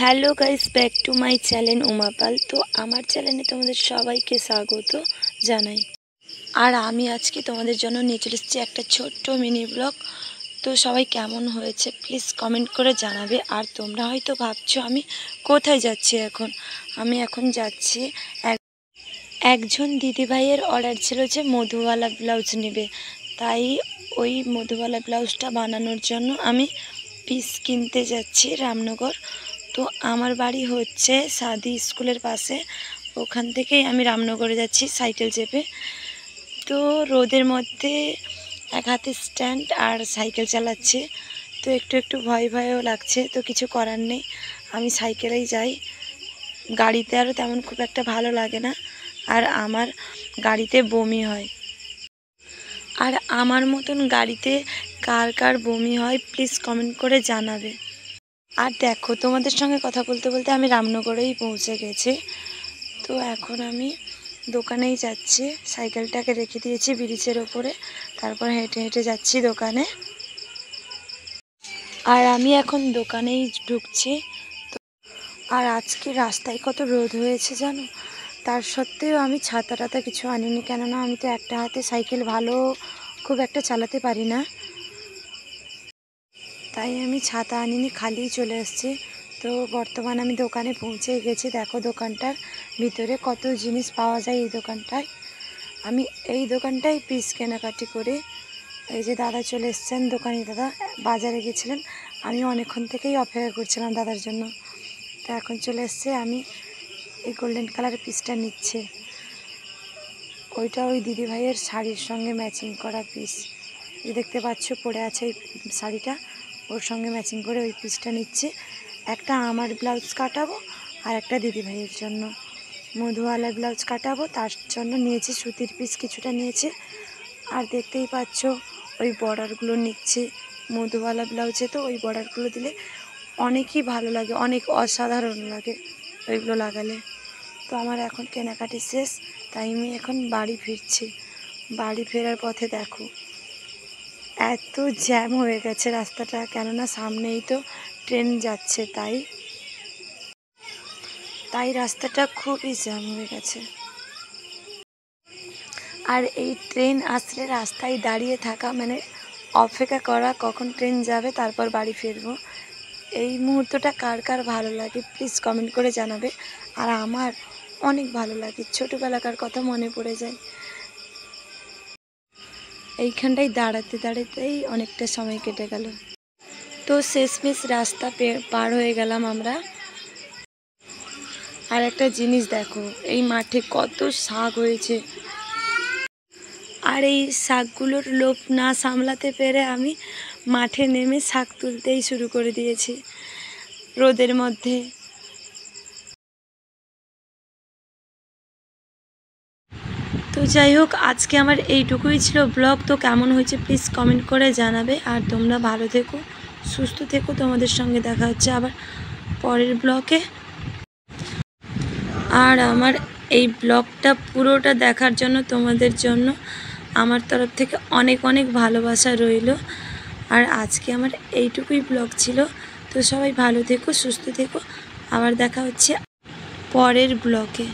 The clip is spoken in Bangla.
Hello guys, back to my channel Umapal. তো আমার চ্যানেলে তোমাদের সবাইকে স্বাগত জানাই। আর আমি আজকে তোমাদের জন্য নিয়ে চলে এসেছি একটা ছোট্ট মিনি ব্লগ। তো সবাই কেমন হয়েছে প্লিজ কমেন্ট করে জানাবে। আর তোমরা হয়তো ভাবছো আমি কোথায় যাচ্ছি এখন। আমি এখন যাচ্ছি একজন দিদিভাইয়ের অর্ডার ছিল যে মধুওয়ালা ব্লাউজ নেবে, তাই ওই মধুওয়ালা ব্লাউজটা বানানোর জন্য আমি পিস কিনতে যাচ্ছি রামনগর। তো আমার বাড়ি হচ্ছে সাদি স্কুলের পাশে, ওখান থেকেই আমি রামনগরে যাচ্ছি সাইকেল চেপে। তো রোদের মধ্যে এক হাতে স্ট্যান্ড আর সাইকেল চালাচ্ছি, তো একটু একটু ভয়ও লাগছে, তো কিছু করার নেই, আমি সাইকেলেই যাই। গাড়িতে আরও তেমন খুব একটা ভালো লাগে না, আর আমার গাড়িতে বমি হয়। আর আমার মতন গাড়িতে কার কার বমি হয় প্লিজ কমেন্ট করে জানাবে। আর দেখো, তোমাদের সঙ্গে কথা বলতে বলতে আমি রামনগরেই পৌঁছে গেছি। তো এখন আমি দোকানেই যাচ্ছি, সাইকেলটাকে রেখে দিয়েছি ব্রিজের ওপরে, তারপর হেঁটে হেঁটে যাচ্ছি দোকানে। আর আমি এখন দোকানেই ঢুকছি। আর আজকে রাস্তায় কত রোদ হয়েছে জানো, তার সত্ত্বেও আমি ছাতা টাতা কিছু আনিনি, কেননা আমি তো একটা হাতে সাইকেল ভালো খুব একটা চালাতে পারি না, তাই আমি ছাতা আনিনি, খালিই চলে এসেছি। তো বর্তমানে আমি দোকানে পৌঁছে গেছি। দেখো দোকানটার ভিতরে কত জিনিস পাওয়া যায় এই দোকানটায়। আমি এই দোকানটায় পিস কেনাকাটি করি। এই যে দাদা চলে এসছেন, দোকানি দাদা বাজারে গেছিলেন, আমি অনেকক্ষণ থেকেই অপেক্ষা করছিলাম দাদার জন্য। তো এখন চলে এসছে, আমি এই গোল্ডেন কালারের পিসটা নিচ্ছে। ওইটা ওই দিদিভাইয়ের শাড়ির সঙ্গে ম্যাচিং করা পিস, যে দেখতে পাচ্ছ পরে আছে এই শাড়িটা, ওর সঙ্গে ম্যাচিং করে ওই পিসটা নিচ্ছে। একটা আমার ব্লাউজ কাটাবো আর একটা দিদিভাইয়ের জন্য মধুওয়ালা ব্লাউজ কাটাবো, তার জন্য নিয়েছি সুতির পিস কিছুটা নিয়েছে। আর দেখতেই পাচ্ছ ওই বর্ডারগুলো নিচ্ছে মধুওয়ালা ব্লাউজে, তো ওই বর্ডারগুলো দিলে অনেকই ভালো লাগে, অনেক অসাধারণ লাগে ওইগুলো লাগালে। তো আমার এখন কেনাকাটি শেষ, তাই আমি এখন বাড়ি ফিরছি। বাড়ি ফেরার পথে দেখো এত জ্যাম হয়ে গেছে রাস্তাটা, কেননা সামনেই তো ট্রেন যাচ্ছে, তাই রাস্তাটা খুবই জ্যাম হয়ে গেছে। আর এই ট্রেন আসলে রাস্তায় দাঁড়িয়ে থাকা মানে অপেক্ষা করা কখন ট্রেন যাবে তারপর বাড়ি ফিরবো। এই মুহূর্তটা কার কার ভালো লাগে প্লিজ কমেন্ট করে জানাবে। আর আমার অনেক ভালো লাগে, ছোটোবেলাকার কথা মনে পড়ে যায়। এইখানটায় দাঁড়াতে দাঁড়াতেই অনেকটা সময় কেটে গেল। তো শেষমেশ রাস্তা পার হয়ে গেলাম আমরা। আর একটা জিনিস দেখো, এই মাঠে কত শাক হয়েছে, আর এই শাকগুলোর লোভ না সামলাতে পেরে আমি মাঠে নেমে শাক তুলতেই শুরু করে দিয়েছি রোদের মধ্যে। তো যাই হোক, আজকে আমার এইটুকুই ছিল ব্লগ। তো কেমন হয়েছে প্লিজ কমেন্ট করে জানাবে। আর তোমরা ভালো থেকো, সুস্থ থেকো, তোমাদের সঙ্গে দেখা হচ্ছে আবার পরের ব্লগে। আর আমার এই ব্লগটা পুরোটা দেখার জন্য তোমাদের জন্য আমার তরফ থেকে অনেক অনেক ভালোবাসা রইল। আর আজকে আমার এইটুকুই ব্লগ ছিল। তো সবাই ভালো থেকো, সুস্থ থেকো, আবার দেখা হচ্ছে পরের ব্লগে।